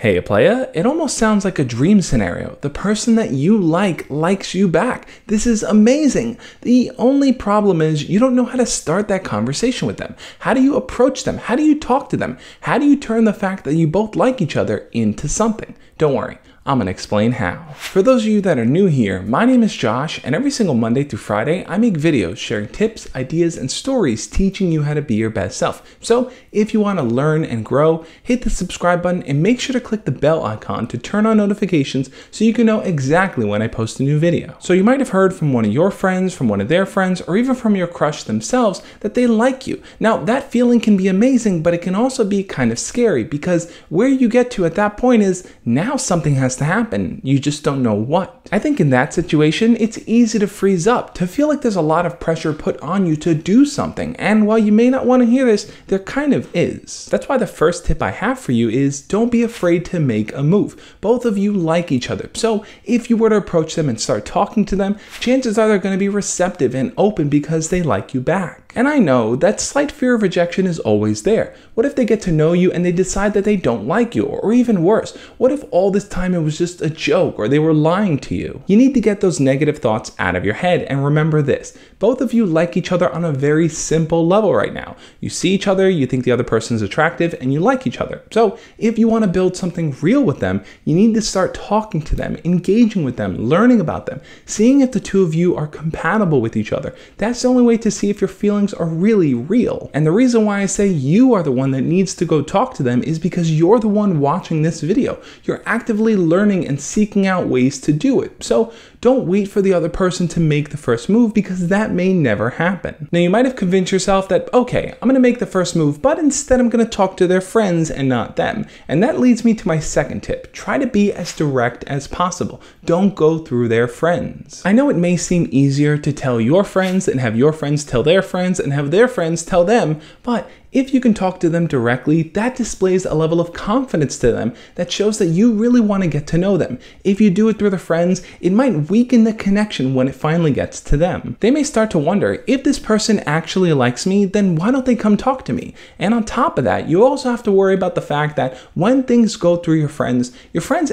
Hey playa, it almost sounds like a dream scenario. The person that you likes you back. This is amazing. The only problem is you don't know how to start that conversation with them. How do you approach them? How do you talk to them? How do you turn the fact that you both like each other into something? Don't worry, I'm gonna explain how. For those of you that are new here, my name is Josh, and every single Monday through Friday, I make videos sharing tips, ideas, and stories teaching you how to be your best self. So if you wanna learn and grow, hit the subscribe button and make sure to click the bell icon to turn on notifications so you can know exactly when I post a new video. So you might have heard from one of your friends, from one of their friends, or even from your crush themselves that they like you. Now that feeling can be amazing, but it can also be kind of scary because where you get to at that point is now something has to happen. You just don't know what. I think in that situation, it's easy to freeze up, to feel like there's a lot of pressure put on you to do something. And while you may not want to hear this, there kind of is. That's why the first tip I have for you is don't be afraid to make a move. Both of you like each other. So if you were to approach them and start talking to them, chances are they're going to be receptive and open because they like you back. And I know that slight fear of rejection is always there. What if they get to know you and they decide that they don't like you? Or even worse, what if all this time it was just a joke or they were lying to you? You need to get those negative thoughts out of your head and remember this. Both of you like each other on a very simple level right now. You see each other, you think the other person is attractive, and you like each other. So if you want to build something real with them, you need to start talking to them, engaging with them, learning about them, seeing if the two of you are compatible with each other. That's the only way to see if your feelings are really real. And the reason why I say you are the one that needs to go talk to them is because you're the one watching this video. You're actively learning and seeking out ways to do it. So don't wait for the other person to make the first move because that may never happen. Now you might have convinced yourself that, okay, I'm gonna make the first move, but instead I'm gonna talk to their friends and not them. And that leads me to my second tip. Try to be as direct as possible. Don't go through their friends. I know it may seem easier to tell your friends and have your friends tell their friends and have their friends tell them, but if you can talk to them directly, that displays a level of confidence to them that shows that you really want to get to know them. If you do it through the friends, it might weaken the connection when it finally gets to them. They may start to wonder, if this person actually likes me, then why don't they come talk to me? And on top of that, you also have to worry about the fact that when things go through your friends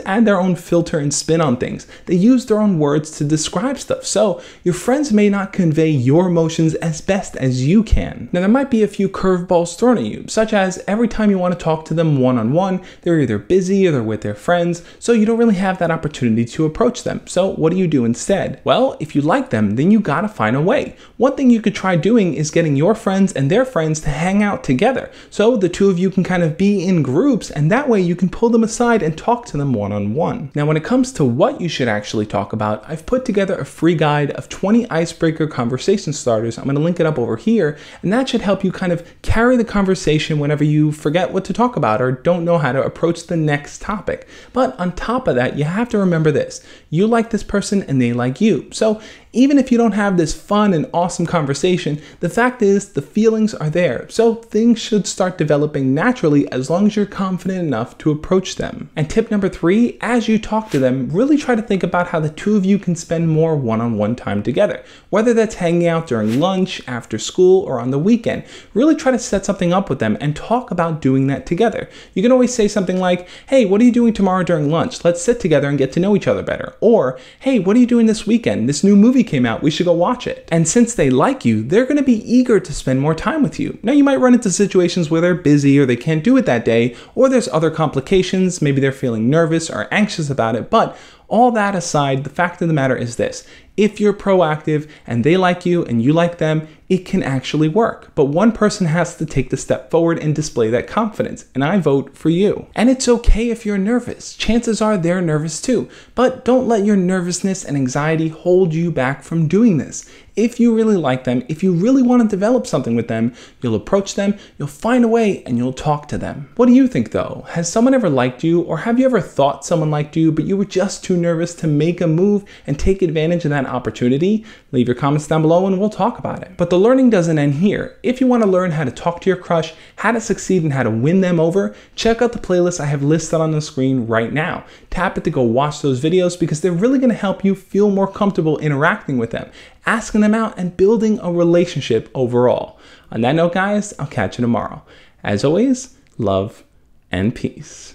add their own filter and spin on things. They use their own words to describe stuff. So your friends may not convey your emotions as best as you can. Now there might be a few curveballs thrown at you, such as every time you want to talk to them one-on-one, they're either busy or they're with their friends, so you don't really have that opportunity to approach them. So what do you do instead? Well, if you like them, then you gotta find a way. One thing you could try doing is getting your friends and their friends to hang out together. So the two of you can kind of be in groups, and that way you can pull them aside and talk to them one-on-one. Now when it comes to what you should actually talk about, I've put together a free guide of 20 icebreaker conversation starters. I'm gonna link it up over here, and that should help you kind of carry the conversation whenever you forget what to talk about or don't know how to approach the next topic. But on top of that, you have to remember this. You like this person and they like you. So even if you don't have this fun and awesome conversation, the fact is the feelings are there. So things should start developing naturally as long as you're confident enough to approach them. And tip number 3, as you talk to them, really try to think about how the two of you can spend more one-on-one time together. Whether that's hanging out during lunch, after school, or on the weekend, really try to set something up with them and talk about doing that together. You can always say something like, hey, what are you doing tomorrow during lunch? Let's sit together and get to know each other better. Or, hey, what are you doing this weekend? This new movie came out, we should go watch it. And since they like you, they're going to be eager to spend more time with you. Now you might run into situations where they're busy or they can't do it that day, or there's other complications, maybe they're feeling nervous or anxious about it, but all that aside, the fact of the matter is this. If you're proactive and they like you and you like them, it can actually work. But one person has to take the step forward and display that confidence, and I vote for you. And it's okay if you're nervous. Chances are they're nervous too. But don't let your nervousness and anxiety hold you back from doing this. If you really like them, if you really want to develop something with them, you'll approach them, you'll find a way, and you'll talk to them. What do you think though? Has someone ever liked you, or have you ever thought someone liked you, but you were just too nervous to make a move and take advantage of that opportunity? Leave your comments down below and we'll talk about it. But the learning doesn't end here. If you want to learn how to talk to your crush, how to succeed and how to win them over, check out the playlist I have listed on the screen right now. Tap it to go watch those videos because they're really going to help you feel more comfortable interacting with them, asking them out, and building a relationship overall. On that note, guys, I'll catch you tomorrow. As always, love and peace.